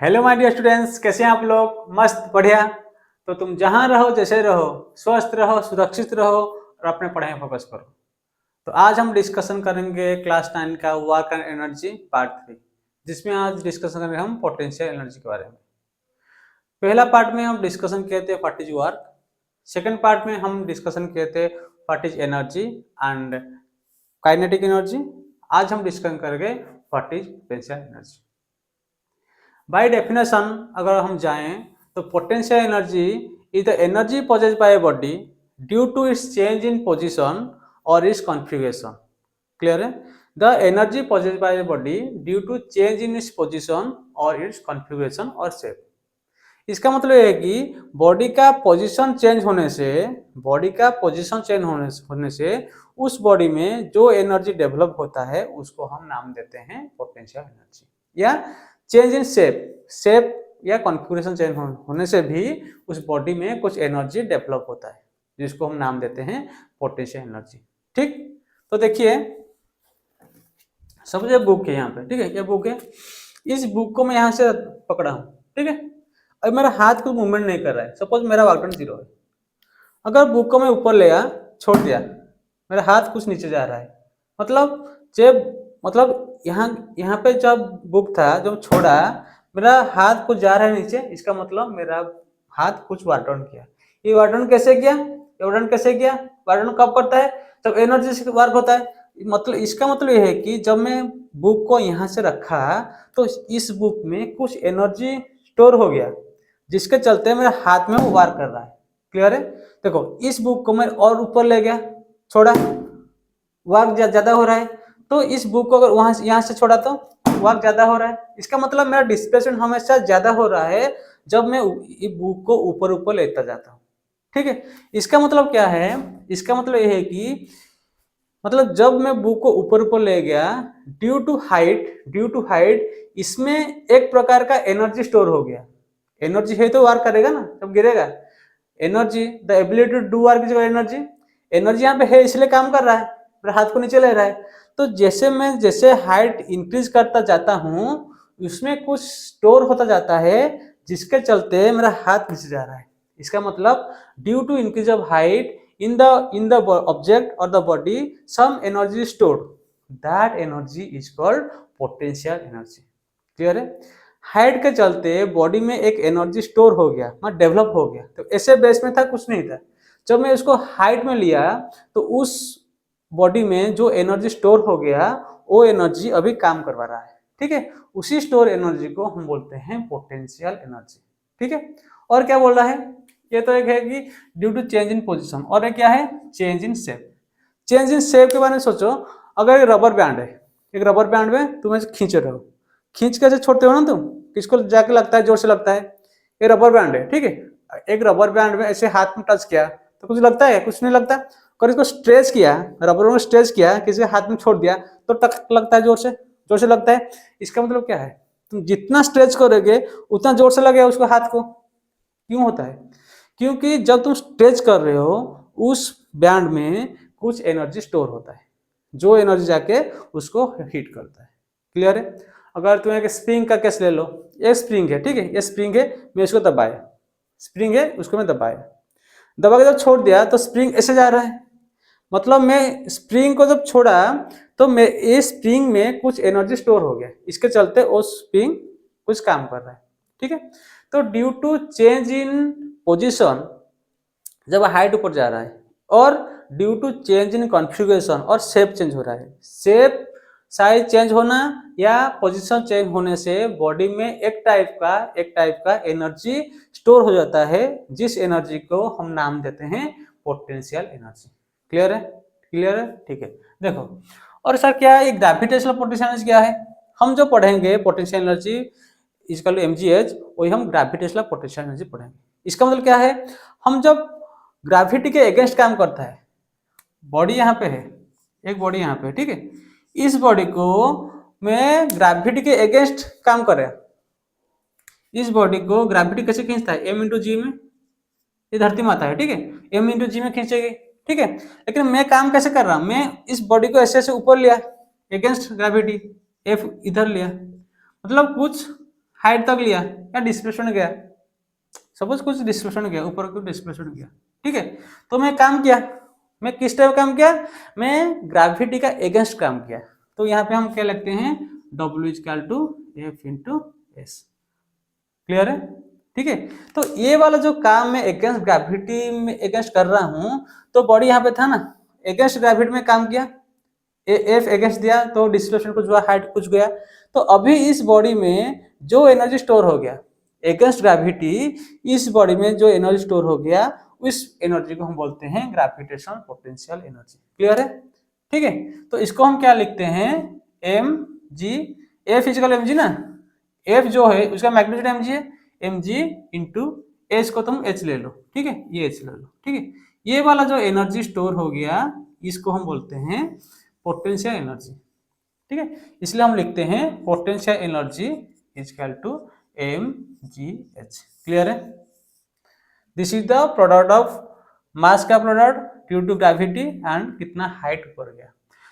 Hello my dear students, कैसे हैं आप लोग? मस्त बढ़िया। तो तुम जहां रहो जैसे रहो, स्वस्थ रहो, सुरक्षित रहो और अपने पढ़ाई में फोकस करो। तो आज हम डिस्कशन करेंगे क्लास 9 का वर्क एंड एनर्जी पार्ट 3, जिसमें आज डिस्कशन करेंगे हम पोटेंशियल एनर्जी के बारे में। पहला पार्ट में हम डिस्कशन किए थे what is work. Second part में हम डिस्कशन किए थे what is energy and kinetic energy. आज हम डिस्कशन करेंगे what is potential energy. By definition अगर हम जाएं तो potential energy is the energy possessed by a body due to its change in position और इट्स कॉन्फ़िगरेशन। क्लियर है? The energy possessed by a body due to change in its position और its configuration और shape. इसका मतलब ये है कि body का पोजीशन चेंज होने से उस बॉडी में जो एनर्जी डेवलप होता है उसको हम नाम देते हैं पोटेंशियल एनर्जी। या चेंज इन शेप या कॉन्फ़िगरेशन चेंज होने से भी उस बॉडी में कुछ एनर्जी डेवलप होता है, जिसको हम नाम देते हैं पोटेंशियल एनर्जी। ठीक, तो देखिए समझिए बुक है यहाँ पे, ठीक है, ये बुक है। इस बुक को मैं यहाँ से पकड़ा हूँ, ठीक है। अब मेरा हाथ कोई मूवमेंट नहीं कर रहा है, सपोज मेरा वर्क डन 0 है। अगर बुक को मैं ऊपर ले आया, छोड़ दिया, मेरा हाथ कुछ नीचे जा रहा है, मतलब यहाँ पे जब बुक था, जब छोड़ा मेरा हाथ कुछ जा रहा है नीचे, इसका मतलब मेरा हाथ कुछ वर्क डाउन किया। ये वर्क डाउन कैसे किया? वर्क डाउन कब करता है? जब एनर्जी से वर्क होता है। मतलब इसका मतलब ये है कि जब मैं बुक को यहाँ से रखा तो इस बुक में कुछ एनर्जी स्टोर हो गया, जिसके चलते मेरे हाथ में वो वार कर रहा है। क्लियर है? देखो इस बुक को मैं और ऊपर ले गया, छोड़ा, वर्क ज्यादा हो रहा है। तो इस बुक को अगर वहां यहाँ से छोड़ा तो वर्क ज्यादा हो रहा है। इसका मतलब मेरा डिस्प्लेसमेंट हमेशा ज्यादा हो रहा है जब मैं बुक को ऊपर ऊपर लेता जाता हूँ। ठीक है, इसका मतलब क्या है? इसका मतलब यह है कि मतलब जब मैं बुक को ऊपर ऊपर ले गया ड्यू टू हाइट इसमें एक प्रकार का एनर्जी स्टोर हो गया। एनर्जी है तो वर्क करेगा ना, तब गिरेगा। Energy, the ability to do work is energy यहाँ पे है, इसलिए काम कर रहा है, मेरे हाथ को नीचे ले रहा है। तो जैसे हाइट इंक्रीज करता जाता हूँ उसमें कुछ स्टोर होता जाता है, जिसके चलते मेरा हाथ नीचे जा रहा है। इसका मतलब due to increase of height in the object or the body some energy is stored, that energy is called potential energy। Clear है? हाइट के चलते बॉडी में एक एनर्जी स्टोर हो गया, मतलब डेवलप हो गया। तो ऐसे बेस में था, कुछ नहीं था। जब मैं उसको हाइट में लिया तो उस बॉडी में जो एनर्जी स्टोर हो गया वो एनर्जी अभी काम करवा रहा है। ठीक है, उसी स्टोर एनर्जी को हम बोलते हैं पोटेंशियल एनर्जी। ठीक है, और क्या बोल रहा है? ये तो एक है कि due to change in position, और एक क्या है? Change in shape. Change in shape के बारे में सोचो। अगर एक रबर बैंड है, एक रबर बैंड में तुम ऐसे खींच रहे हो, खींच के ऐसे छोड़ते हो ना तुम, किसको जाके लगता है? जोर से लगता है। ये रबर बैंड है, ठीक है। एक रबर बैंड में ऐसे हाथ में टच किया तो कुछ लगता है? कुछ नहीं लगता। अगर इसको स्ट्रेच किया, रबर में स्ट्रेच किया, किसी हाथ में छोड़ दिया तो टक लगता है, जोर से लगता है। इसका मतलब क्या है? तुम जितना स्ट्रेच करोगे उतना जोर से लगेगा उसको, हाथ को। क्यों होता है? क्योंकि जब तुम स्ट्रेच कर रहे हो उस बैंड में कुछ एनर्जी स्टोर होता है, जो एनर्जी जाके उसको हीट करता है। क्लियर है? अगर तुम एक स्प्रिंग का केस ले लो, एक स्प्रिंग है, ठीक है, ये स्प्रिंग है, मैं इसको दबाया, स्प्रिंग है उसको मैं दबाया, दबा के जब छोड़ दिया तो स्प्रिंग ऐसे जा रहा है। मतलब मैं स्प्रिंग को जब छोड़ा तो मैं ये स्प्रिंग में कुछ एनर्जी स्टोर हो गया, इसके चलते वो स्प्रिंग कुछ काम कर रहा है। ठीक है, तो due to change in position जब हाइट ऊपर जा रहा है, और due to change in configuration और शेप चेंज हो रहा है। शेप साइज चेंज होना या पोजीशन चेंज होने से बॉडी में एक टाइप का एनर्जी स्टोर हो जाता है, जिस एनर्जी को हम नाम देते हैं पोटेंशियल एनर्जी। क्लियर है? क्लियर है? ठीक है, देखो। और सर क्या है ग्रेविटेशनल पोटेंशियल एनर्जी? क्या है? हम जो पढ़ेंगे potential energy equal to mgh, वही हम ग्रेविटेशनल पोटेंशियल एनर्जी पढ़ेंगे। इसका मतलब क्या है? हम जब ग्रेविटी के अगेंस्ट काम करता है, बॉडी यहाँ पे है, एक बॉडी यहाँ पे, ठीक है, इस बॉडी को मैं ग्रेविटी के अगेंस्ट काम कर रहा है। इस बॉडी को ग्रेविटी कैसे खींचता है? m इंटू जी में, ये धरती माता है, ठीक है, m इंटू जी में खींचेगी। ठीक है, लेकिन मैं काम कैसे कर रहा हूं? मैं इस बॉडी को ऐसे ऊपर लिया अगेंस्ट ग्रेविटी, f इधर लिया, मतलब कुछ हाइट तक लिया या डिस्प्लेसमेंट गया, सपोज कुछ डिस्प्लेसमेंट गया, ऊपर कुछ डिस्प्लेसमेंट गया, ठीक है। तो मैं काम किया, मैं किस टाइप काम किया, मैं ग्रेविटी का एगेंस्ट काम किया। तो यहाँ पे हम क्या लिखते हैं, W equal to F into S. Clear है, ठीक है। तो ये वाला जो काम मैं एगेंस्ट ग्रेविटी में एगेंस्ट कर रहा हूँ, तो बॉडी यहाँ पे था ना, एगेंस्ट ग्रेविटी में काम किया, एफ एगेंस्ट दिया तो डिस्प्लेसमेंट कुछ हुआ, हाइट कुछ गया। तो अभी इस बॉडी में जो एनर्जी स्टोर हो गया एगेंस्ट ग्रेविटी, इस बॉडी में जो एनर्जी स्टोर हो गया, उस एनर्जी को हम बोलते हैं ग्रेविटेशनल पोटेंशियल एनर्जी। क्लियर है, ठीक है। तो इसको हम क्या लिखते हैं, M G, F equal M G ना, एफ जो है उसका मैग्नीट्यूड एम जी है, एम जी इंटू एच को तुम एच ले लो, ठीक है, ये एच ले लो, ठीक है। ये वाला जो एनर्जी स्टोर हो गया इसको हम बोलते हैं पोटेंशियल एनर्जी, ठीक है। इसलिए हम लिखते हैं potential energy equal to M G H. Clear है, this is the product of mass का product due to gravity and कितना हाइट ऊपर गया।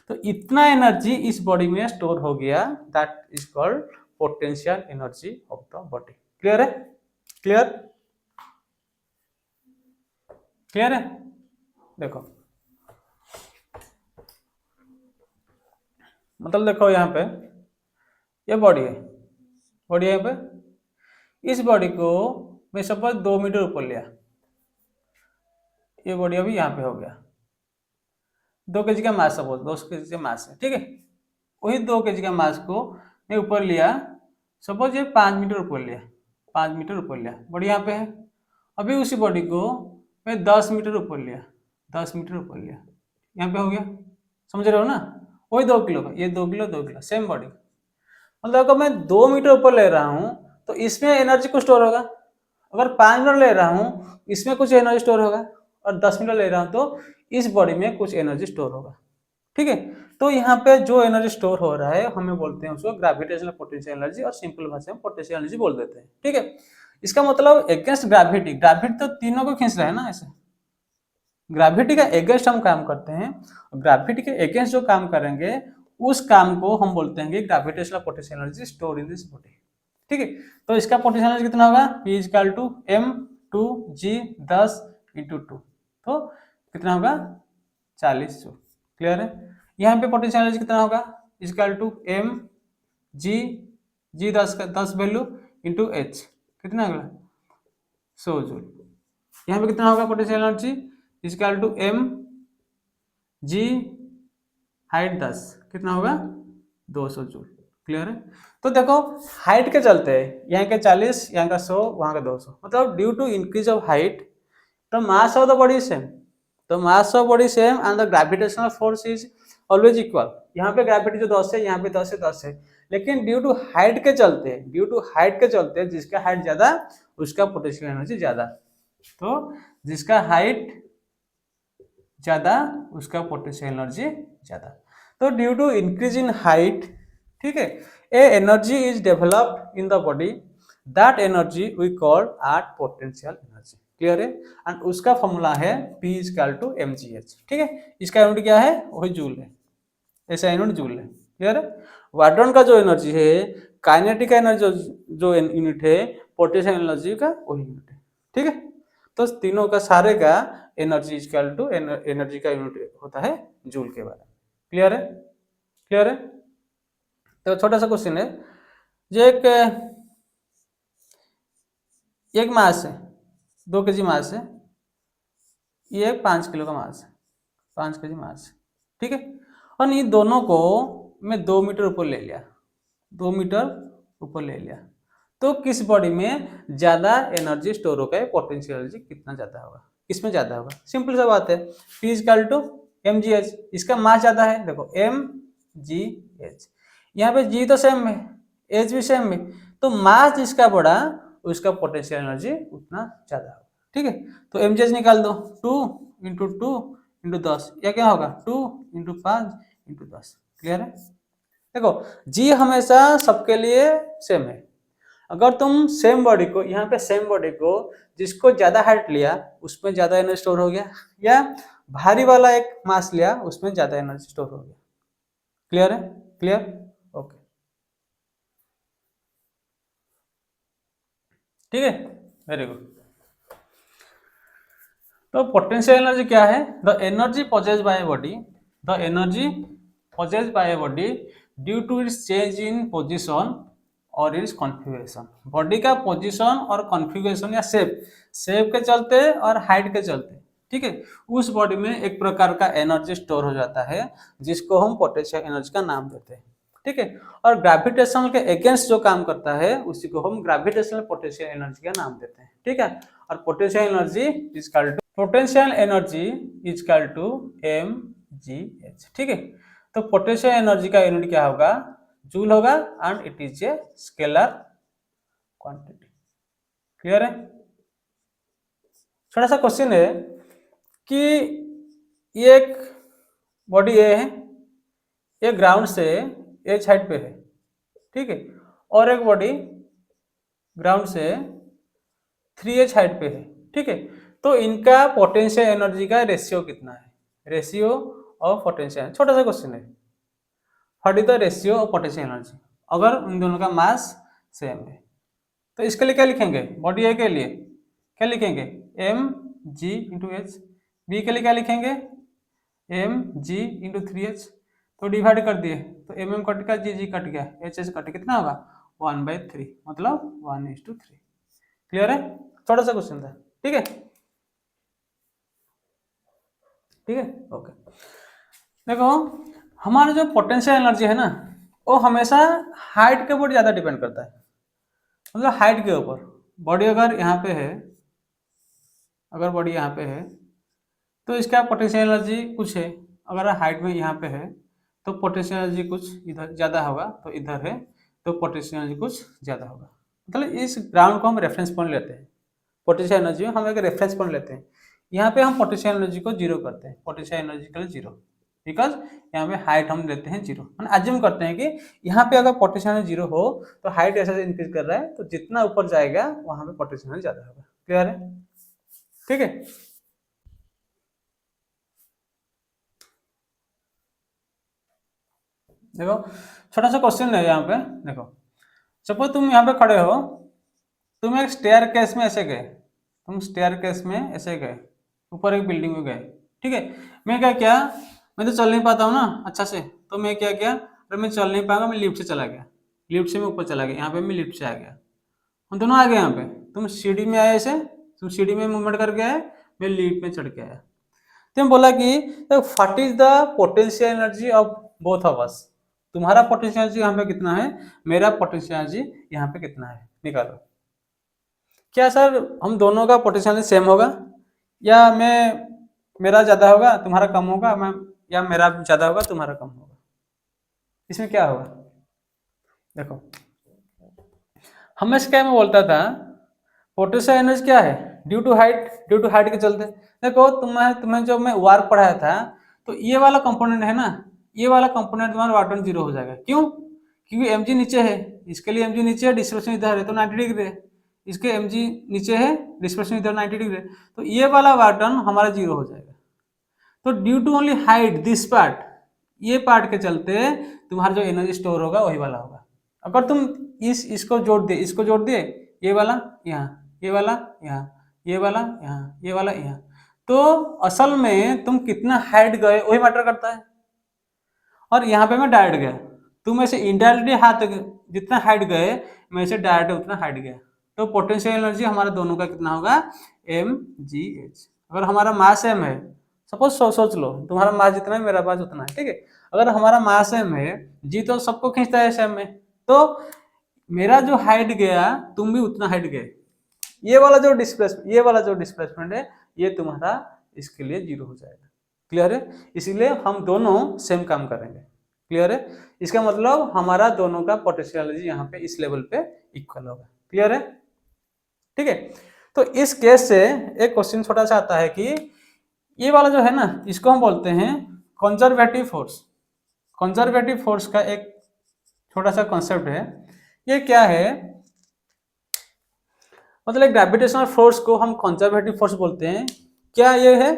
तो इतना एनर्जी इस बॉडी में स्टोर हो गया, that is called potential energy of the body. Clear है, क्लियर, क्लियर है। देखो मतलब देखो यहाँ पे ये बॉडी है, बॉडी यहाँ पे, इस बॉडी को मैं सपोज 2 मीटर ऊपर लिया, ये बॉडी अभी यहाँ पे हो गया, 2 kg का मास, सपोज 2 kg का मास है, ठीक है। वही 2 kg का मास को मैं ऊपर लिया, सपोज ये 5 मीटर ऊपर लिया, 5 मीटर ऊपर लिया, बॉडी यहाँ पे है। अभी उसी बॉडी को मैं 10 मीटर ऊपर लिया, 10 मीटर ऊपर लिया, यहाँ पे हो गया, समझ रहे हो ना। वही 2 किलो का, ये 2 किलो 2 किलो सेम बॉडी, मतलब अगर मैं 2 मीटर ऊपर ले रहा हूँ तो इसमें एनर्जी कुछ स्टोर होगा, अगर 5 मीटर ले रहा हूँ इसमें कुछ एनर्जी स्टोर होगा, और 10 मीटर ले रहा हूँ तो इस बॉडी में कुछ एनर्जी स्टोर होगा, ठीक है। तो यहाँ पे जो एनर्जी स्टोर हो रहा है हमें बोलते हैं उसको ग्रेविटेशनल पोटेंशियल एनर्जी, और सिंपल भाषा में पोटेंशियल एनर्जी बोल देते हैं, ठीक है। इसका मतलब एगेंस्ट ग्रेविटी, ग्रेविटी तो तीनों को खींच रहा है ना, ऐसे ग्रेविटी का एगेंस्ट हम काम करते हैं, ग्रेविटी के एगेंस्ट जो काम करेंगे उस काम को हम बोलते हैं gravitational potential energy store in this body, ठीक है। तो इसका पोटेंशियल एनर्जी कितना होगा, P equal to M 2 G 10 into 2, तो कितना होगा 40 जूल। क्लियर है, यहाँ पे पोटेंशियल एनर्जी कितना होगा, equal to M G 10 value into H, कितना होगा 100 जूल। यहाँ पे कितना होगा potential energy, equal to M G height 10, कितना होगा 200 जूल। क्लियर है, तो देखो हाइट के चलते यहाँ के 40, यहाँ का 100, वहाँ का 200, मतलब due to increase of height the mass of the body same, तो mass of body same and the gravitational force is always equal. यहाँ पे ग्रेविटी जो 10 है, यहाँ पे 10 है 10 है, लेकिन ड्यू टू हाइट के चलते, ड्यू टू हाइट के चलते जिसका हाइट ज्यादा उसका पोटेंशियल एनर्जी ज्यादा, तो जिसका हाइट ज्यादा उसका पोटेंशियल एनर्जी ज्यादा। तो due to increase in height, ठीक है, a energy is developed in the body, that energy we call at potential energy. Clear है, एंड उसका फॉर्मूला है P इक्वल टू mgh, ठीक है। इसका यूनिट क्या है, वही जूल है, ऐसा यूनिट जूल है। क्लियर है, वाटरन का जो एनर्जी है, काइनेटिक एनर्जी जो यूनिट है, पोटेंशियल एनर्जी का वही यूनिट है, ठीक है। तो तीनों का सारे का एनर्जी इक्वल टू एनर्जी का यूनिट होता है जूल के बारे में। क्लियर है, क्लियर है। तो छोटा सा क्वेश्चन है, जो एक मास है, 2 kg मास है, ये 5 किलो का मास है, 5 kg मास है, ठीक है। और इन दोनों को मैं 2 मीटर ऊपर ले लिया, 2 मीटर ऊपर ले लिया, तो किस बॉडी में ज्यादा एनर्जी स्टोर होगा, पोटेंशियल एनर्जी कितना ज्यादा होगा, किसमें ज्यादा होगा। सिंपल सा बात है, P इक्वल टू mgh, इसका मास ज्यादा है, देखो mgh, यहाँ पे G तो सेम है, H भी सेम है, तो मास जिसका बड़ा उसका पोटेंशियल एनर्जी उतना ज्यादा होगा, ठीक है। तो mgh निकाल दो, 2 इंटू 2 इंटू 10, या क्या होगा 2 इंटू 5 इंटू 10। क्लियर है, देखो G हमेशा सबके लिए सेम है, अगर तुम सेम बॉडी को, यहाँ पे सेम बॉडी को जिसको ज्यादा हाइट लिया उसमें ज्यादा एनर्जी स्टोर हो गया, या भारी वाला एक मास लिया उसमें ज्यादा एनर्जी स्टोर हो गया। क्लियर है, क्लियर, ओके। ठीक है, वेरी गुड। तो पोटेंशियल एनर्जी क्या है? The energy possessed by a body, the energy possessed by a body due to its change in position और इट्स कॉन्फ़िगरेशन। बॉडी का पोजीशन और कॉन्फ़िगरेशन या शेप के चलते और हाइट के चलते, ठीक है, उस बॉडी में एक प्रकार का एनर्जी स्टोर हो जाता है जिसको हम पोटेंशियल एनर्जी का नाम देते हैं, ठीक है। और ग्रेविटेशन के अगेंस्ट जो काम करता है उसी को हम ग्रेविटेशनल पोटेंशियल एनर्जी का नाम देते हैं, ठीक है। और potential energy is equal to mgh, ठीक है। तो पोटेंशियल एनर्जी का यूनिट क्या होगा? जूल होगा, and it is a scalar quantity. Clear है? छोटा सा क्वेश्चन है कि ये एक बॉडी ए है, ये ग्राउंड से एच हाइट पे है, ठीक है, और एक बॉडी ग्राउंड से 3h हाइट पे है, ठीक है। तो इनका पोटेंशियल एनर्जी का रेशियो कितना है? रेशियो ऑफ पोटेंशियल, छोटा सा क्वेश्चन है, what is the ratio of potential energy अगर उन दोनों का मास सेम है। तो इसके लिए क्या लिखेंगे? बॉडी ए के लिए क्या लिखेंगे? M G into H. B के लिए क्या लिखेंगे? M G into 3h। तो डिवाइड कर दिए तो एम कट गया, जी कट गया, एच कट, कितना होगा? 1/3, मतलब 1:3। क्लियर है? छोटा सा क्वेश्चन था, ठीक है, ठीक है, ओके। देखो, हमारा जो पोटेंशियल एनर्जी है ना, वो हमेशा हाइट के ऊपर ज़्यादा डिपेंड करता है, मतलब हाइट के ऊपर। बॉडी अगर यहाँ पे है, अगर बॉडी यहाँ पे है तो इसका पोटेंशियल एनर्जी कुछ है, अगर हाइट में यहाँ पे है तो पोटेंशियल एनर्जी कुछ इधर ज़्यादा होगा, तो इधर है तो पोटेंशियल एनर्जी कुछ ज़्यादा होगा। मतलब इस ग्राउंड को हम रेफरेंस पॉइंट लेते हैं, पोटेंशियल एनर्जी में हम एक रेफरेंस पॉइंट लेते हैं। यहाँ पे हम पोटेंशियल एनर्जी को जीरो करते हैं, पोटेंशियल एनर्जी के लिए जीरो, बिकॉज यहाँ पे हाइट हम लेते हैं जीरो। हम अज्यूम करते हैं कि यहाँ पे अगर पोटेंशियल एनर्जी जीरो हो तो हाइट ऐसे इंक्रीज कर रहा है, तो जितना ऊपर जाएगा वहाँ पे पोटेंशियल एनर्जी ज़्यादा होगा। क्लियर है? ठीक है, देखो छोटा सा क्वेश्चन है यहाँ पे। देखो, सपोज तुम यहाँ पे खड़े हो, तुम एक स्टेयर केस में ऐसे गए, तुम स्टेयर केस में ऐसे गए, ऊपर एक बिल्डिंग में गए, ठीक है। मैं क्या किया, मैं तो चल नहीं पाता हूँ ना अच्छा से, तो मैं क्या किया, अरे मैं चल नहीं पाऊंगा, मैं लिफ्ट से चला गया, लिफ्ट से मैं ऊपर चला गया, यहाँ पे मैं लिफ्ट से आ गया, हम दोनों आ गए यहाँ पे। तुम सीढ़ी में आए ऐसे, तुम सीढ़ी में मूवमेंट करके आए, मैं लिफ्ट में चढ़ के आया। तुम बोला कि what is the potential energy of both of us, तुम्हारा पोटेंशियल एनर्जी यहाँ पे कितना है, मेरा पोटेंशियल एनर्जी यहाँ पे कितना है, निकालो। क्या सर हम दोनों का पोटेंशियल एनर्जी सेम होगा, या मैं मेरा ज़्यादा होगा तुम्हारा कम होगा, मैं या मेरा ज़्यादा होगा तुम्हारा कम होगा? इसमें क्या होगा? देखो, हमेशा क्या मैं बोलता था, पोटेंशियल एनर्जी क्या है? ड्यू टू हाइट के चलते। देखो तुम्हें जब मैं वार पढ़ाया था, तो ये वाला कंपोनेंट है ना, ये वाला कंपोनेंट तुम्हारा वाट वन जीरो हो जाएगा। क्यों? क्योंकि एम नीचे है, इसके लिए एम नीचे है, डिस्प्लेसमेंट इधर है तो 90 डिग्री है, इसके एम नीचे है, डिस्प्लेसमेंट इधर 90 डिग्री है, तो ये वाला वाट वन हमारा जीरो हो जाएगा। तो due to only height this part, ये पार्ट के चलते तुम्हारा जो एनर्जी स्टोर होगा वही वाला होगा। अगर तुम इसको जोड़ दिए, ये वाला यहाँ, ये वाला यहाँ, ये वाला यहाँ, ये वाला यहाँ, तो असल में तुम कितना हाइट गए वही मैटर करता है। और यहाँ पे मैं डायरेक्ट गया, तुम ऐसे इनडायरेक्टली हाथ जितना हाइट गए, मैं ऐसे डायरेक्ट उतना हाइट गया, तो पोटेंशियल एनर्जी हमारा दोनों का कितना होगा? mgh। अगर हमारा मास m है, सपोज सोच लो तुम्हारा मास जितना है मेरा मास उतना है, ठीक है। अगर हमारा मास m है, जी तो सबको खींचता है सेम में, तो मेरा जो हाइट गया तुम भी उतना हाइट गए, ये वाला जो डिस्प्लेसमेंट है ये तुम्हारा इसके लिए जीरो हो जाएगा। क्लियर है? इसीलिए हम दोनों सेम काम करेंगे। क्लियर है? इसका मतलब हमारा दोनों का पोटेंशियल एनर्जी यहाँ पे इस लेवल पे इक्वल होगा। क्लियर है? ठीक है, तो इस केस से एक क्वेश्चन छोटा सा आता है कि ये वाला जो है ना, इसको हम बोलते हैं कंजर्वेटिव फोर्स। कंजर्वेटिव फोर्स का एक छोटा सा कॉन्सेप्ट है, ये क्या है, मतलब ग्रेविटेशनल फोर्स को हम कंजर्वेटिव फोर्स बोलते हैं। क्या ये है?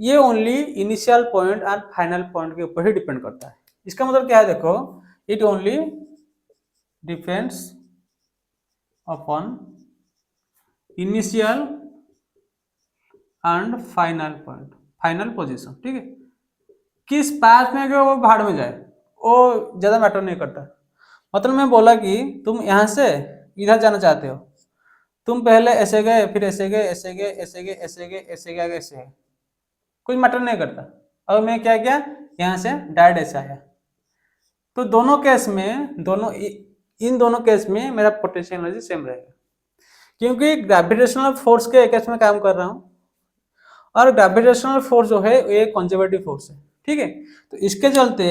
ये only initial point and final point के ऊपर ही डिपेंड करता है। इसका मतलब क्या है? देखो, it only depends upon initial and final point, final position, ठीक है। किस पाथ में गए वो भाड़ में जाए वो ज्यादा मैटर नहीं करता। मतलब मैं बोला कि तुम यहाँ से इधर जाना चाहते हो, तुम पहले ऐसे गए, फिर ऐसे गए, ऐसे गए, ऐसे गए, ऐसे गए, ऐसे गए, ऐसे गए, कोई मैटर नहीं करता। और मैं क्या किया, यहाँ से डायरेक्ट ऐसे आया। तो दोनों केस में, इन दोनों केस में मेरा पोटेंशियल एनर्जी सेम रहेगा, क्योंकि ग्रेविटेशनल फोर्स के केस में काम कर रहा हूँ, और ग्रेविटेशनल फोर्स जो है ये कंजर्वेटिव फोर्स है, ठीक है। तो इसके चलते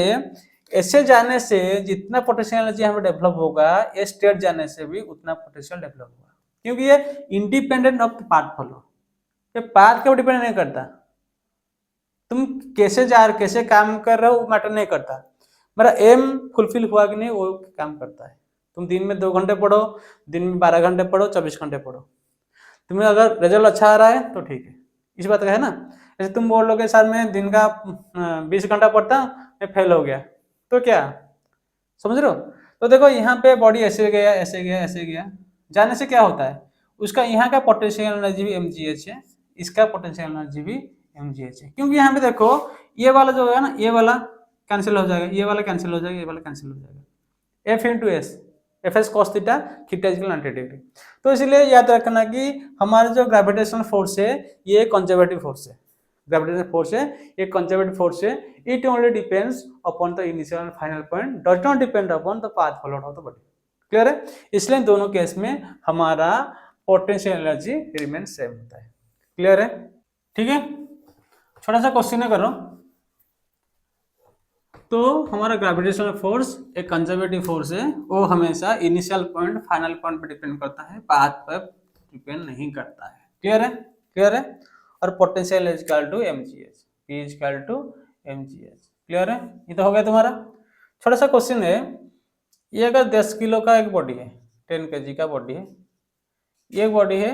ऐसे जाने से जितना पोटेंशियल एनर्जी हमें डेवलप होगा, ये स्ट्रेट जाने से भी उतना पोटेंशियल डेवलप होगा, क्योंकि ये independent of the path follow, ये पाथ के ऊपर डिपेंड नहीं करता। तुम कैसे जा रहे, कैसे काम कर रहे हो वो मैटर नहीं करता, मेरा एम फुलफिल हुआ कि नहीं वो काम करता है। तुम दिन में 2 घंटे पढ़ो, दिन में 12 घंटे पढ़ो, 24 घंटे पढ़ो, तुम्हें अगर रिजल्ट अच्छा आ रहा है तो ठीक है, इस बात का है ना। जैसे तुम बोल लोगे सर मैं दिन का 20 घंटा पढ़ता हूँ, मैं फेल हो गया, तो क्या, समझ रहे हो। तो देखो यहाँ पे बॉडी ऐसे गया, ऐसे गया, ऐसे गया, जाने से क्या होता है, उसका यहाँ का पोटेंशियल एनर्जी भी mgh है, इसका पोटेंशियल एनर्जी भी mgh है, क्योंकि यहाँ पे देखो ये वाला जो है ना, ये वाला कैंसिल हो जाएगा, ये वाला कैंसिल हो जाएगा, ये वाला कैंसिल हो जाएगा, F into S, F S cos theta, theta equal 90 degree. तो इसलिए याद रखना कि हमारा जो ग्रेविटेशनल फोर्स है ये कंजर्वेटिव फोर्स है, ग्रेविटेशनल फोर्स है, ये कंजर्वेटिव फोर्स है, it only depends upon the initial and final point, does not depend upon the path followed of the body. Clear है। इसलिए दोनों केस में हमारा पोटेंशियल एनर्जी रिमेन सेम होता है। क्लियर है, ठीक है। छोटा सा क्वेश्चन है करो। तो हमारा ग्रेविटेशनल फोर्स एक कंजर्वेटिव फोर्स है, वो हमेशा इनिशियल पॉइंट फाइनल पॉइंट पर डिपेंड करता है, पाथ पर डिपेंड नहीं करता है। क्लियर है, क्लियर है। और potential is equal to mgh, P is equal to mgh। Clear है, ये तो हो गया तुम्हारा। छोटा सा क्वेश्चन है, ये अगर 10 किलो का एक बॉडी है, 10 kg का बॉडी है, ये बॉडी है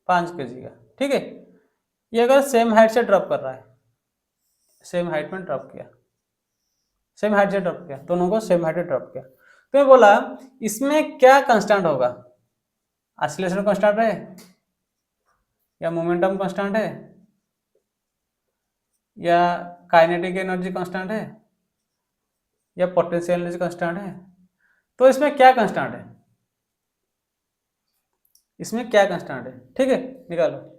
5 kg का, ठीक है। ये अगर सेम हाइट से ड्रॉप कर रहा है, सेम हाइट में ड्रॉप किया, सेम हाइट से ड्रॉप किया, दोनों को सेम हाइट से ड्रॉप किया, तो मैं बोला इसमें क्या कांस्टेंट होगा, ऑसिलेशन कांस्टेंट है, या मोमेंटम कांस्टेंट है, या काइनेटिक एनर्जी कांस्टेंट है, या पोटेंशियल एनर्जी कांस्टेंट है। तो इसमें क्या कांस्टेंट है, इसमें क्या कांस्टेंट है, ठीक है, निकालो।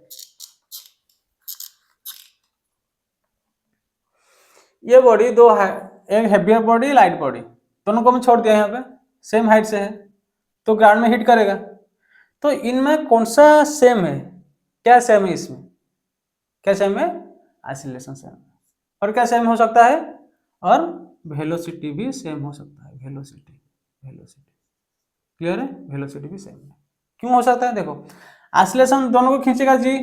ये बॉडी दो है, एक हैवियर बॉडी, लाइट बॉडी, दोनों को मैं छोड़ दिया यहाँ पे, सेम हाइट से है, तो ग्राउंड में हिट करेगा। तो इनमें कौन सा सेम है, क्या सेम है इसमें, क्या सेम है, ऑसिलेशन सेम है। और क्या सेम हो सकता है, और वेलोसिटी भी सेम हो सकता है, वेलोसिटी, वेलोसिटी। क्लियर है, वेलोसिटी भी सेम है। क्यों हो सकता है, देखो ऑसिलेशन दोनों को खींचेगा, जी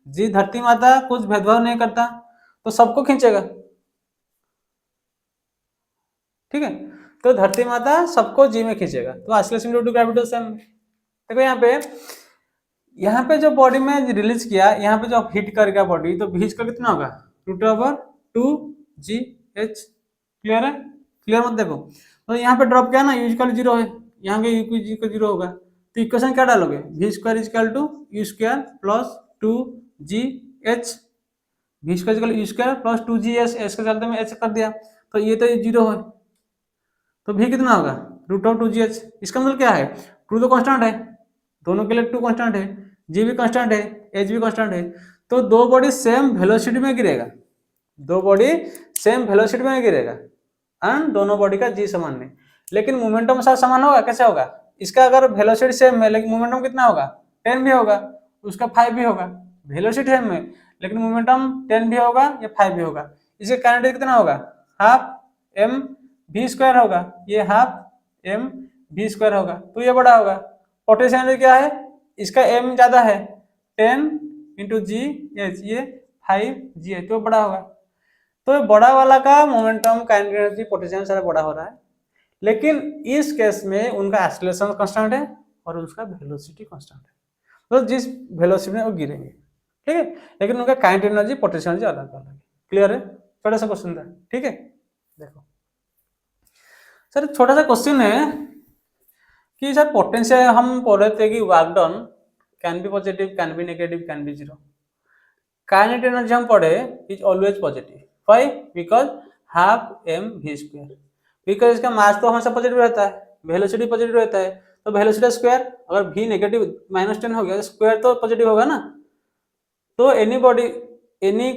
जी धरती माता कुछ भेदभाव नहीं करता, तो सबको खींचेगा, ठीक है। तो धरती माता सबको जी में खींचेगा, तो oscillation due to gravity same. देखो यहाँ पे जो बॉडी में रिलीज किया, यहाँ पे जो हिट कर गया बॉडी, तो भी का कितना होगा, √2gh। क्लियर है, क्लियर मत देखो। तो यहाँ पे ड्रॉप किया ना, यू इक्वल 0 है, यहाँ पे यू को 0 होगा, तो इक्वेशन क्या डालोगे, v square equal to U square plus 2gh, v square equal U square plus 2gh, S के चलते में h कर दिया, तो ये तो 0 है, तो v कितना होगा, √2gh। इसका मतलब क्या है, 2 तो कांस्टेंट है, दोनों के लिए 2 कांस्टेंट है, g भी कांस्टेंट है, h भी कांस्टेंट है, तो दो बॉडी सेम वेलोसिटी में गिरेगा, दो बॉडी सेम वेलोसिटी में गिरेगा, एंड दोनों बॉडी का g समान है, लेकिन मोमेंटम साथ समान होगा, कैसे होगा, इसका अगर वेलोसिटी सेम है लेकिन मोमेंटम कितना होगा, 10 भी होगा, उसका 5 भी होगा, वेलोसिटी सेम है लेकिन मोमेंटम 10 भी होगा या 5 भी होगा, इसका काइनेटिक कितना होगा, हाफ m v स्क्वायर होगा, ये हाफ m v स्क्वायर होगा, तो ये बड़ा होगा। पोटेंशियल एनर्जी क्या है, इसका m ज्यादा है, 10 इंटू जी एच, ये 5g है, तो बड़ा होगा। तो बड़ा वाला का मोमेंटम काइनेटिक एनर्जी पोटेंशियल सारा बड़ा हो रहा है, लेकिन इस केस में उनका एक्सीलरेशन कांस्टेंट है और उसका वेलोसिटी कांस्टेंट है, तो जिस वेलोसिटी में वो गिरेंगे, ठीक है, लेकिन उनका काइनेटिक एनर्जी पोटेंशियल एनर्जी अलग अलग है। क्लियर है, छोटा सा क्वेश्चन था, ठीक है। देखो सर छोटा सा क्वेश्चन है कि सर पोटेंशियल हम बोल रहे थे कि work done can be positive, can be negative, can be zero. Kinetic energy हम पढ़े is always positive. Why? Because half M V square, because इसका मास तो हमेशा पॉजिटिव रहता है, वेलोसिटी पॉजिटिव रहता है, तो वेलोसिटी स्क्वायर, अगर v नेगेटिव -10 हो गया तो स्क्वायर तो पॉजिटिव होगा ना। तो एनी बॉडी, एनी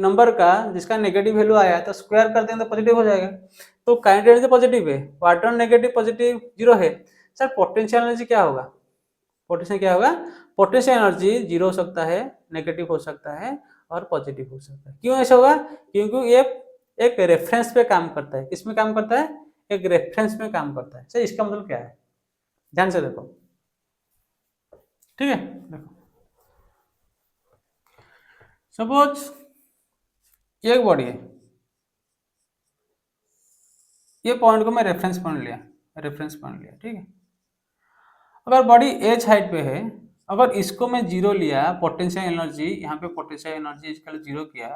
नंबर का जिसका नेगेटिव वैल्यू आया तो स्क्वायर कर देंगे तो पॉजिटिव हो जाएगा। तो काइनेटिक एनर्जी पॉजिटिव है, वाटर नेगेटिव पॉजिटिव जीरो है। सर पोटेंशियल एनर्जी क्या होगा? पोटेंशियल क्या होगा? पोटेंशियल एनर्जी जीरो हो सकता है, नेगेटिव हो सकता है और पॉजिटिव हो सकता है। क्यों ऐसा होगा? क्योंकि ये एक रेफरेंस पे काम करता है। किसमें काम करता है? एक रेफरेंस में काम करता है। सर इसका मतलब क्या है? ध्यान से देखो, ठीक है। देखो सपोज ये एक बॉडी है, ये पॉइंट को मैं रेफरेंस पॉइंट लिया, रेफरेंस पॉइंट लिया, ठीक है। अगर बॉडी एच हाइट पे है, अगर इसको मैं जीरो लिया, पोटेंशियल एनर्जी यहाँ पे पोटेंशियल एनर्जी इसका जीरो किया,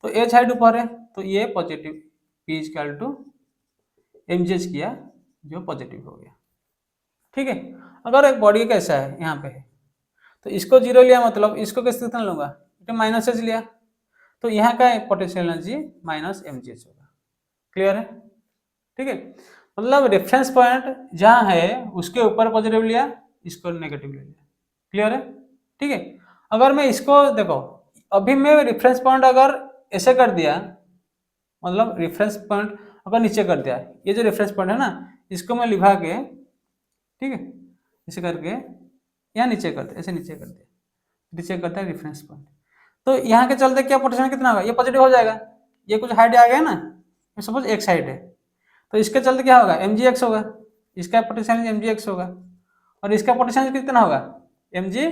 तो एच हाइट ऊपर है तो ये positive, P equal to M G H किया जो पॉजिटिव हो गया, ठीक है। अगर एक बॉडी कैसा है यहाँ पे है, तो इसको जीरो लिया मतलब इसको कितना लूंगा, तो माइनस एच लिया, तो यहाँ का potential energy minus M G H होगा। क्लियर है? ठीक है, मतलब रेफरेंस पॉइंट जहाँ है उसके ऊपर पॉजिटिव लिया, इसको नेगेटिव ले लिया। क्लियर है? ठीक है। अगर मैं इसको देखो, अभी मैं रेफरेंस पॉइंट अगर ऐसे कर दिया, मतलब रेफरेंस पॉइंट अगर नीचे कर दिया, ये जो रेफरेंस पॉइंट है ना, इसको मैं लिखा के, ठीक है, ऐसे करके यहाँ नीचे कर दिया, ऐसे नीचे कर दिया, नीचे करता है रेफरेंस पॉइंट, तो यहाँ के चलते क्या पोटेंशियल कितना होगा? ये पॉजिटिव हो जाएगा, ये कुछ हाइट आ गया ना, सपोज एक्स हाइट है, तो इसके चलते क्या होगा? एम जी एक्स होगा, इसका पोटेंशियल एम जी एक्स होगा, और इसका पोटेंशियल कितना होगा? M G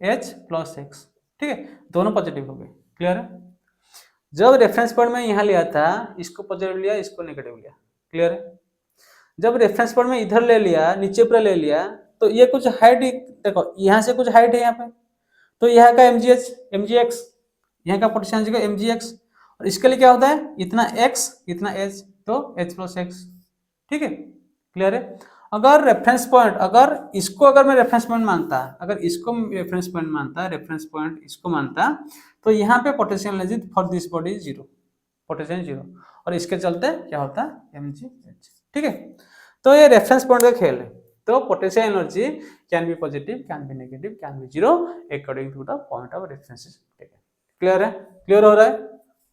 H plus X, ठीक है, दोनों पॉजिटिव हो गए। क्लियर है? जब रेफरेंस पॉइंट में यहाँ लिया था, इसको पॉजिटिव लिया, इसको नेगेटिव लिया। क्लियर है? जब रेफरेंस पॉइंट में इधर ले लिया, नीचे पर ले लिया, तो ये कुछ हाइट, देखो यहाँ से कुछ हाइट है यहाँ पे, तो यहाँ का एम जी एक्स, यहाँ का पोटेंशियल एम जी एक्स, और इसके लिए क्या होता है? इतना एक्स इतना एच, तो एच प्लस एक्स, ठीक है। क्लियर है? अगर रेफरेंस पॉइंट, अगर इसको अगर मैं रेफरेंस पॉइंट मानता, अगर इसको रेफरेंस पॉइंट मानता, रेफरेंस पॉइंट इसको मानता, तो यहाँ पे potential energy for this body is zero, potential zero, और इसके चलते क्या होता है? एम जी एच, ठीक है। तो ये रेफरेंस पॉइंट का खेल है। तो potential energy can be positive, can be negative, can be zero according to the point of reference. Clear है? क्लियर हो रहा है?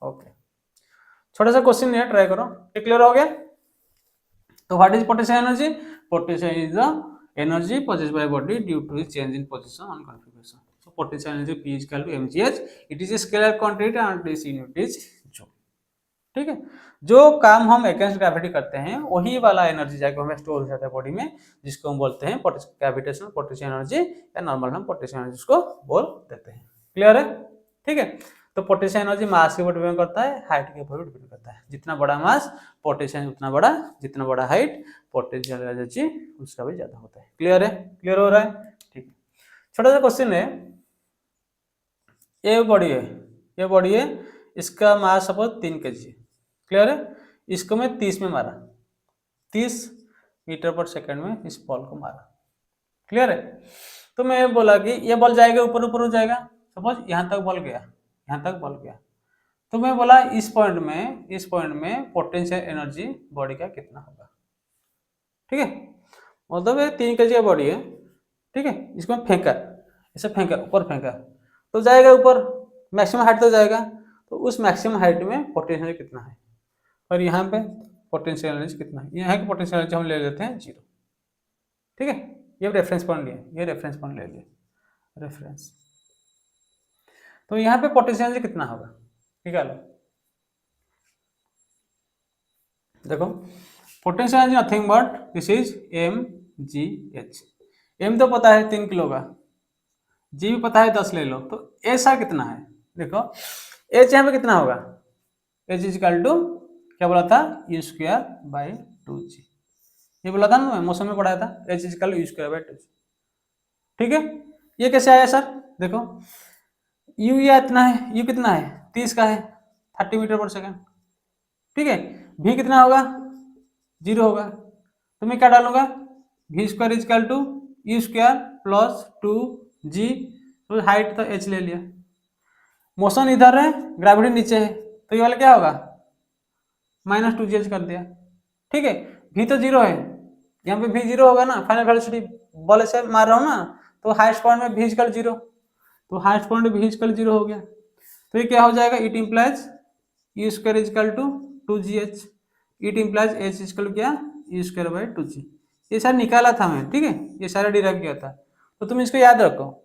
ओके, छोटा सा क्वेश्चन है, ट्राई करो। ये क्लियर हो गया? तो what is potential energy? Potential is the energy possessed by body due to its change in position on configuration. So potential energy P is equal to mgh. It is a scalar quantity and its unit is joule. ठीक है, जो काम हम against gravity करते हैं वही वाला energy जाके हमें स्टोर हो जाता है बॉडी में, जिसको हम बोलते हैं ग्रेविटेशनल पोटेंशियल एनर्जी, या नॉर्मल हम पोटेंशियल एनर्जी को बोल देते हैं। क्लियर है? ठीक है, तो पोटेंशियल एनर्जी मास के ऊपर डिपेंड करता है, हाइट के ऊपर डिपेंड करता है। जितना बड़ा मास पोटेंशियल उतना बड़ा, जितना बड़ा हाइट पोटेंशियल एनर्जी उसका भी ज्यादा होता है। क्लियर है? क्लियर हो रहा है? ठीक है, छोटा सा क्वेश्चन है, ये बॉडी है, ये बॉडी है, इसका मास सपोज 3 kg। क्लियर है? इसको मैं 30 में मारा, 30 मीटर पर सेकंड में इस बॉल को मारा। क्लियर है? तो मैं बोला कि ये बॉल जाएगा ऊपर, ऊपर हो जाएगा, सपोज यहाँ तक बॉल गया, यहाँ तक बॉल गया, तो मैं बोला इस पॉइंट में पोटेंशियल एनर्जी बॉडी का कितना होगा। ठीक है, मतलब ये 3 kg का बॉडी है, ठीक है, इसको मैं फेंका, ऐसे फेंका, ऊपर फेंका, तो जाएगा ऊपर, मैक्सिमम हाइट तक जाएगा, तो उस मैक्सिमम हाइट में पोटेंशियल कितना है, और यहाँ पे पोटेंशियल एनर्जी कितना है। यहाँ की पोटेंशियल एनर्जी हम ले लेते हैं 0। ठीक है, ये रेफरेंस पॉइंट लिया, ये रेफरेंस पॉइंट ले लिया, रेफरेंस, तो यहाँ पे पोटेंशियल एनर्जी कितना होगा निकालो। देखो potential energy nothing but this is M G H. M तो पता है 3 किलो का, जी भी पता है 10 ले लो, तो एच आर कितना है? देखो एच यहाँ पे कितना होगा? एच इज इक्वल टू क्या बोला था? यू स्क्वायर बाई 2g, ये बोला था ना, मैं मौसम में पढ़ाया था, H is equal to U square by 2g। ठीक है, ये कैसे आया सर? देखो यू या इतना है, यू कितना है? 30 का है, 30 मीटर पर सेकंड। ठीक है, भी कितना होगा? 0 होगा, तो मैं क्या डालूंगा? V square is equal to U square plus 2 G, तो हाइट तो h ले लिया। मोशन इधर है, ग्रेविटी नीचे है, तो ये वाला क्या होगा, -2gh कर दिया। ठीक है, v तो जीरो है, यहाँ पे v जीरो होगा ना, फाइनल वेलोसिटी बॉल से मार रहा हूँ ना, तो हाईएस्ट पॉइंट में v इक्वल जीरो, तो हाईएस्ट पॉइंट में v इक्वल जीरो हो गया। तो ये क्या हो जाएगा, it implies E square equal to 2gh, it implies h equal क्या, ई स्क्वायर बाई 2g। ये सारा निकाला था मैं, ठीक है, ये सारा डिराइव किया था, तो तुम इसको याद रखो।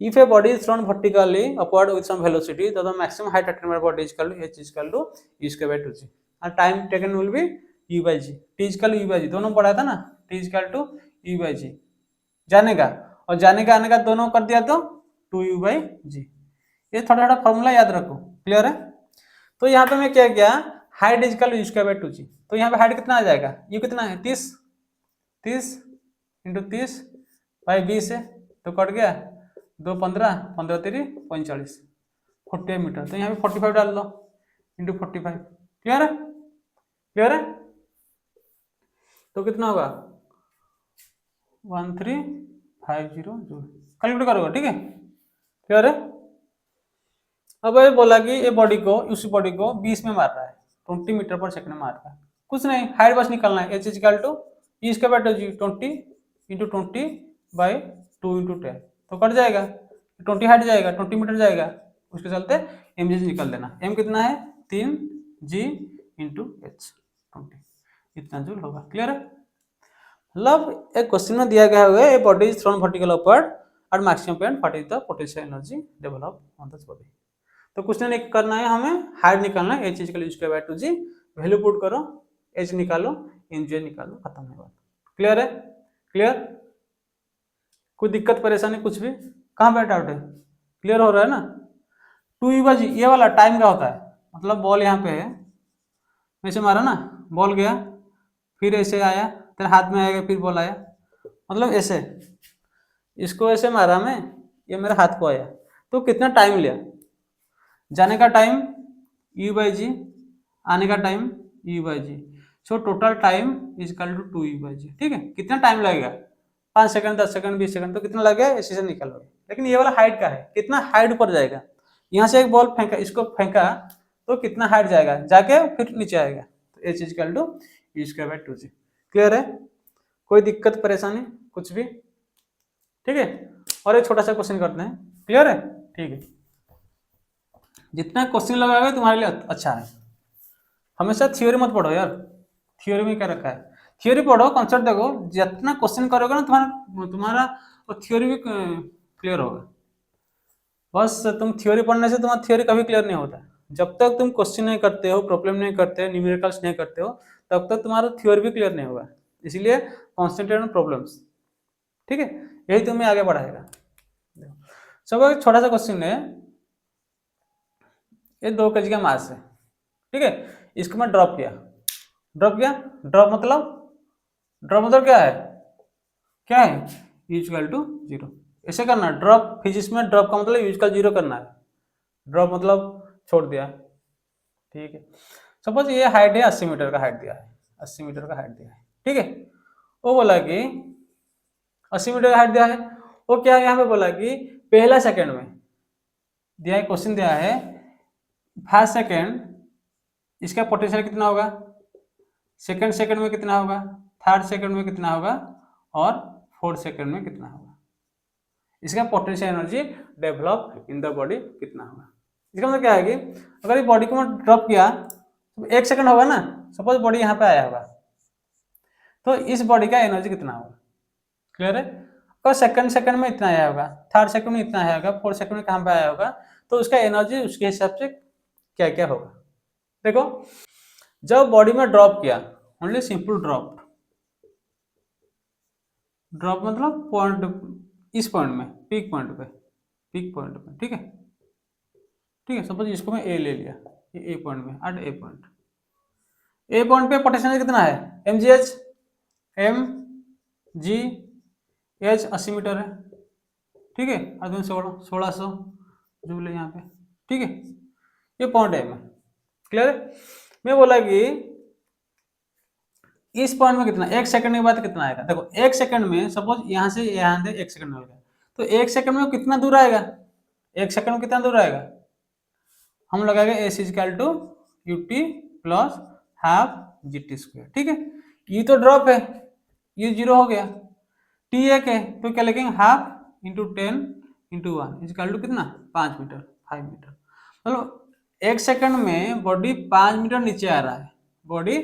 If a body is thrown vertically upward with some velocity, then the maximum height attained by body is equal to h is equal to e square by 2g, and time taken will be u by g। t is equal to u by g, दोनों पढ़ा था ना, t is equal to u by g, जाने का और जाने का आने का दोनों कर दिया तो 2u by g। ये थोड़ा थोड़ा फॉर्मूला याद रखो, क्लियर है। तो यहाँ पे मैं क्या किया, height is equal to u square by 2g, तो यहाँ पे हाइट कितना आ जाएगा, u कितना है 30, 30 इंटू 30 बाई 20 है, तो कट गया 2 15 15 3 45 48 मीटर, तो यहाँ पे 45 डाल दो इंटू 45, क्लियर है, क्लियर है। तो कितना होगा 1350 जूल, कैलकुलेट करोगे, ठीक है, क्लियर है। अब ये बोला कि ये बॉडी को, उसी बॉडी को 20 में मार रहा है, 20 मीटर पर सेकंड में मार रहा है, कुछ नहीं, हाइट बस निकालना है, h equal to E square by 2g, 20 into 20 by 2 into 10, तो कट जाएगा, 20 हट जाएगा, 20 मीटर जाएगा, उसके चलते एम जी निकाल देना, एम कितना है 3g इंटू एच 20, इतना जूल होगा, क्लियर है। मतलब एक क्वेश्चन में दिया गया है, a body is thrown vertical upward at maximum point, what is the potential energy develop on this body. तो कुछ नहीं करना है, हमें हाइट निकालना है, h equal to 2g, value put करो, h निकालो, एनर्जी निकालो, खत्म है बात, क्लियर है, क्लियर। कोई दिक्कत परेशानी कुछ भी, कहाँ पे डाउट है, क्लियर हो रहा है ना। 2u/g ये वाला टाइम का होता है, मतलब बॉल यहाँ पे है, ऐसे मारा ना, बॉल गया, फिर ऐसे आया, तेरे हाथ में आएगा, फिर बॉल आया, मतलब ऐसे, इसको ऐसे मारा मैं, ये मेरे हाथ को आया, तो कितना टाइम लिया, जाने का टाइम u/g, आने का time u/g, so total time is equal to 2u/g, ठीक है। कितना टाइम लगेगा, 5 सेकंड 10 सेकंड 20 सेकंड, तो कितना लगेगा इसी से निकालोगे। लेकिन ये वाला हाइट का है, कितना हाइट ऊपर जाएगा, यहाँ से एक बॉल फेंका, इसको फेंका तो कितना हाइट जाएगा, जाके फिर नीचे आएगा, तो h is equal to E square by 2g, clear है। कोई दिक्कत परेशानी कुछ भी, ठीक है। और एक छोटा सा क्वेश्चन करते हैं, क्लियर है, ठीक है। जितना क्वेश्चन लगाओगे तुम्हारे लिए अच्छा है, हमेशा थ्योरी मत पढ़ो यार, थ्योरी में क्या रखा है, थ्योरी पढ़ो, कॉन्सेप्ट देखो, जितना क्वेश्चन करोगे ना तुम्हारा और थ्योरी भी क्लियर होगा। बस तुम थ्योरी पढ़ने से तुम्हारा थ्योरी कभी क्लियर नहीं होता, जब तक तुम क्वेश्चन नहीं करते हो, प्रॉब्लम नहीं करते हो, न्यूमेरिकल्स नहीं करते हो, तब तक तुम्हारा थ्योरी भी क्लियर नहीं होगा। इसलिए कॉन्सेंट्रेट ऑन प्रॉब्लम्स, ठीक है, यही तुम्हें आगे बढ़ाएगा। सब एक छोटा सा क्वेश्चन है, ये 2 kg का मास है, ठीक है, इसको मैं ड्रॉप किया, ड्रॉप किया, ड्रॉप मतलब क्या है, क्या है, u इक्वल टू 0, ऐसे करना। ड्रॉप फिजिक्स में ड्रॉप का मतलब u इक्वल 0 करना है, ड्रॉप मतलब छोड़ दिया, ठीक है। सपोज ये हाइट है 80 मीटर का हाइट दिया है, 80 मीटर का हाइट दिया है, ठीक है। वो बोला कि 80 मीटर का हाइट दिया है, वो क्या है, यहाँ पे बोला कि पहला सेकंड में दिया है, क्वेश्चन दिया है 5 सेकंड, इसका पोटेंशियल कितना होगा, सेकंड सेकंड में कितना होगा, थर्ड सेकंड में कितना होगा, और फोर्थ सेकंड में कितना होगा, इसका potential energy develop in the body कितना होगा। इसका मतलब क्या है कि अगर ये बॉडी को मैं ड्रॉप किया तो 1 सेकंड होगा ना, सपोज बॉडी यहाँ पे आया होगा, तो इस बॉडी का एनर्जी कितना होगा, क्लियर है। अगर सेकंड सेकंड में इतना आया होगा, थर्ड सेकंड में इतना आया होगा, फोर्थ सेकंड में कहाँ पे आया होगा, तो उसका एनर्जी उसके हिसाब से क्या क्या होगा। देखो, जब बॉडी में ड्रॉप किया, ओनली सिंपल ड्रॉप, ड्रॉप मतलब पॉइंट, इस पॉइंट में, पीक पॉइंट पे, पीक पॉइंट पे, ठीक है, ठीक है। सपोज इसको मैं ए ले लिया, ये ए पॉइंट में, at A point, A point पे पोटेंशियल कितना है, M G H, M G H 80 metre है, ठीक है, और 1600 जूल है यहाँ पे, ठीक है, ये पॉइंट है में, क्लियर है। मैं बोला कि इस पॉइंट में कितना, 1 सेकंड के बाद कितना आएगा। देखो 1 सेकंड में, सपोज यहाँ से 1 सेकंड हो गया, तो 1 सेकंड में वो कितना दूर आएगा, 1 सेकंड में कितना दूर आएगा, हम लगाएंगे S is equal to U T plus half G T square. ठीक है, ये तो ड्रॉप है, ये 0 हो गया, टी एक है तो क्या लिखेंगे half into 10 into 1 is equal to कितना 5 मीटर 5 मीटर। मतलब 1 सेकंड में बॉडी 5 मीटर नीचे आ रहा है, बॉडी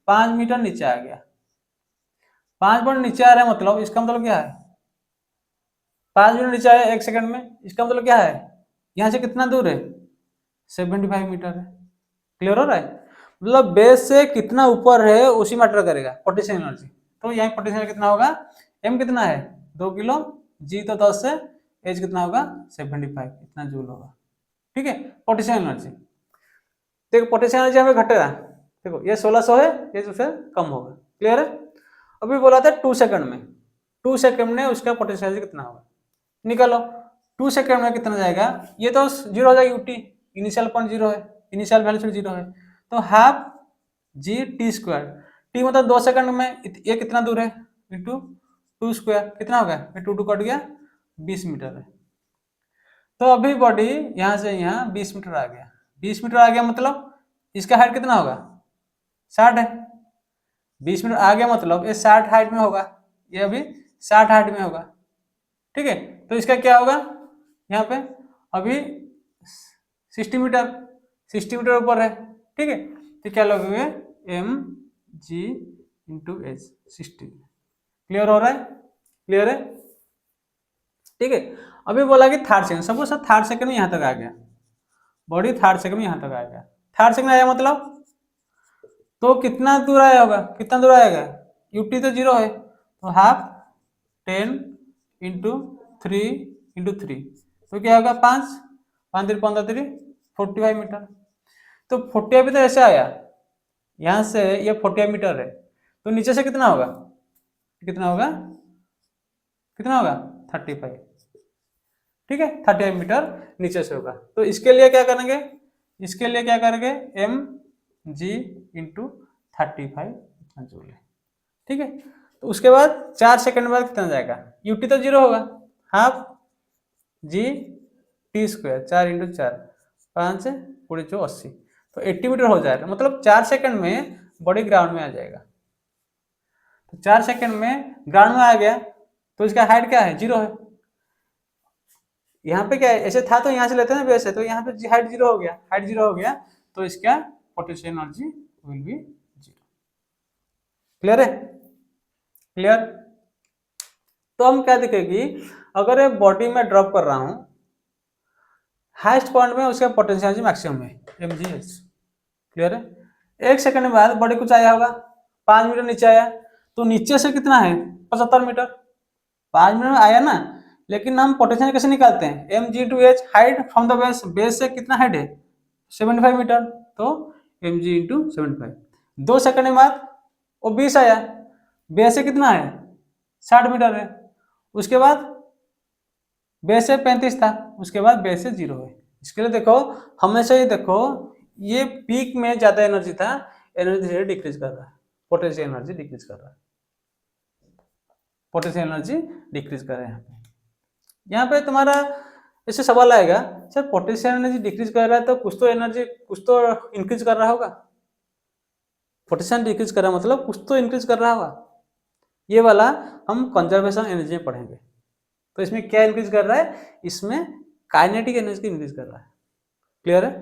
5 मीटर नीचे आ गया, 5 मीटर नीचे आ रहा है, मतलब इसका मतलब क्या है, 5 मीटर नीचे आया 1 सेकंड में, इसका मतलब क्या है, यहाँ से कितना दूर है 75 मीटर है। क्लियर हो रहा है, मतलब बेस से कितना ऊपर है उसी मैटर करेगा पोटेंशियल एनर्जी। तो यहाँ पोटेंशियल कितना होगा, एम कितना है 2 किलो, जी तो 10 है, एच कितना होगा 75 इतना जूल होगा। ठीक है, पोटेंशियल एनर्जी। देखो पोटेंशियल एनर्जी हमें घटेगा, देखो ये 1600 है, ये उससे कम होगा। क्लियर है, अभी बोला था 2 सेकंड में, 2 सेकंड में उसका पोटेंशियल एनर्जी कितना होगा, निकालो 2 सेकंड में कितना जाएगा, ये तो 0 हो जाएगा, यूटी इनिशियल पॉइंट 0 है, इनिशियल वैल्यू 0 है, तो half G T square, T मतलब 2 सेकंड में, ये कितना दूर है इंटू 2 स्क्वायर कितना होगा, ये 2 कट गया 20 मीटर है। तो अभी बॉडी यहाँ से यहाँ 20 मीटर आ गया, 20 मीटर आ गया मतलब इसका हाइट कितना होगा 60 है, 20 मीटर आ गया मतलब ये 60 हाइट में होगा, ये अभी 60 हाइट में होगा। ठीक है, तो इसका क्या होगा यहाँ पे अभी 60 मीटर, 60 मीटर ऊपर है। ठीक है, तो क्या लगेगा M G into H 60। Clear हो रहा है, क्लियर है। ठीक है, अभी बोला कि third second, suppose third second में यहाँ तक आ गया, बॉडी थर्ड सेकंड में यहाँ तक आ गया, थर्ड सेकंड आया मतलब तो कितना दूर आया होगा, कितना दूर आएगा, यूटी तो 0 है, तो हाफ 10 इंटू 3 इंटू 3 तो क्या होगा 5 5 3 15 3 45 मीटर। तो 45 मीटर ऐसे आया, यहाँ से ये 45 मीटर है, तो नीचे से कितना होगा, कितना होगा, कितना होगा 35। ठीक है, 35 मीटर नीचे से होगा। तो इसके लिए क्या करेंगे, इसके लिए क्या करेंगे एम जी इंटू 35 इतना जूल है। ठीक है, तो उसके बाद 4 सेकंड बाद कितना जाएगा, यूटी तो 0 होगा, half G T square 4 into 4 5 पूरे 80, तो 80 मीटर हो जाएगा, मतलब 4 सेकंड में बॉडी ग्राउंड में आ जाएगा। तो 4 सेकंड में ग्राउंड में आ गया तो इसका हाइट क्या है 0 है, यहाँ पे क्या है ऐसे था तो यहाँ से लेते हैं वैसे, तो यहाँ पे हाइट 0 हो गया, हाइट 0 हो गया तो इसका potential energy will be 0। Clear है, क्लियर। तो हम क्या दिखेगी, अगर एक बॉडी में ड्रॉप कर रहा हूं, हाईएस्ट पॉइंट में उसका पोटेंशियल एनर्जी मैक्सिमम है mgh। क्लियर है, 1 सेकंड बाद बॉडी कुछ आया होगा 5 मीटर नीचे आया, तो नीचे से कितना है 75 मीटर, 5 मीटर में आया ना, लेकिन हम पोटेंशियल कैसे निकालते हैं, mg/h height from the base, base से कितना हाइट है 75 मीटर, तो mg इंटू 75। 2 सेकंड बाद वो 20 आया, बेस से कितना है 60 मीटर है, उसके बाद बेस से 35 था, उसके बाद बेस से 0 है। इसके लिए देखो हमेशा ही देखो ये पीक में ज्यादा एनर्जी था, एनर्जी धीरे डिक्रीज कर रहा है, पोटेंशियल एनर्जी डिक्रीज कर रहा है, पोटेंशियल एनर्जी डिक्रीज कर रहा है। यहाँ पे तुम्हारा ऐसे सवाल आएगा सर पोटेंशियल एनर्जी डिक्रीज कर रहा है तो कुछ तो एनर्जी कुछ तो इंक्रीज कर रहा होगा, पोटेंशियल डिक्रीज कर रहा है मतलब कुछ तो इंक्रीज कर रहा होगा। ये वाला हम कंजर्वेशन एनर्जी में पढ़ेंगे, तो इसमें क्या इंक्रीज कर रहा है, इसमें काइनेटिक एनर्जी इंक्रीज कर रहा है। क्लियर है,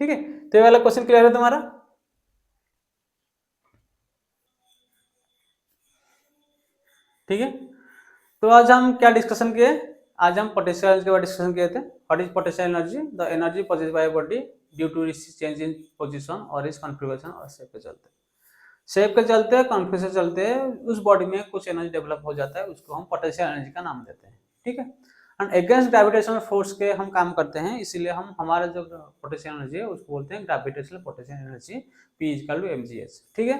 ठीक है, तो ये वाला क्वेश्चन क्लियर है तुम्हारा। ठीक है, तो आज हम क्या डिस्कशन किए, आज हम पोटेंशियल एनर्जी के बारे में डिस्कशन किए थे। What is potential energy, the energy possessed by body due to change in position और इस कॉन्फ़िगरेशन और शेप के चलते, शेप के चलते कॉन्फ़िगरेशन चलते उस बॉडी में कुछ एनर्जी डेवलप हो जाता है, उसको हम पोटेंशियल एनर्जी का नाम देते हैं। ठीक है, एंड अगेंस्ट ग्रेविटेशनल फोर्स के हम काम करते हैं, इसीलिए हम हमारा जो पोटेंशियल एनर्जी है उसको बोलते हैं gravitational potential energy, P = mgh। ठीक है,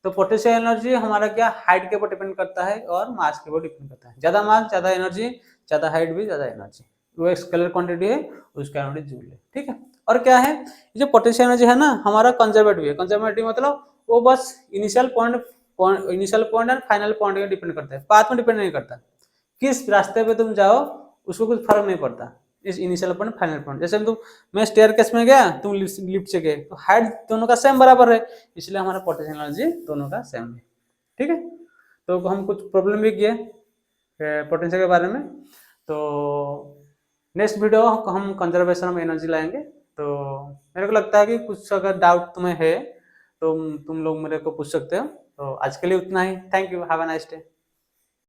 तो पोटेंशियल एनर्जी हमारा क्या हाइट के ऊपर डिपेंड करता है और मास के ऊपर डिपेंड करता है, ज्यादा मास ज्यादा एनर्जी, ज्यादा हाइट भी ज्यादा एनर्जी, वो एक स्केलर क्वांटिटी है, उसका यूनिट जूल है। ठीक है, और क्या है ये जो पोटेंशियल एनर्जी है ना हमारा कंजर्वेटिव है, कंजर्वेटिव मतलब वो बस initial point and final point में डिपेंड करता है, पाथ में डिपेंड नहीं करता, किस रास्ते पे तुम जाओ उसको कुछ फर्क नहीं पड़ता इस इनिशियल पॉइंट फाइनल पॉइंट। जैसे तुम मैं स्टेयरकेस में गया, तुम लिफ्ट से गए, तो हाइट दोनों का सेम बराबर है, इसलिए हमारा पोटेंशियल एनर्जी दोनों का सेम है। ठीक है, तो हम कुछ प्रॉब्लम भी किए पोटेंशियल के बारे में। तो नेक्स्ट वीडियो हम कंजर्वेशन ऑफ एनर्जी लाएंगे। तो मेरे को लगता है कि कुछ अगर डाउट तुम्हें है तो तुम लोग मेरे को पूछ सकते हो। तो आज के लिए उतना ही। Thank you, have a nice day.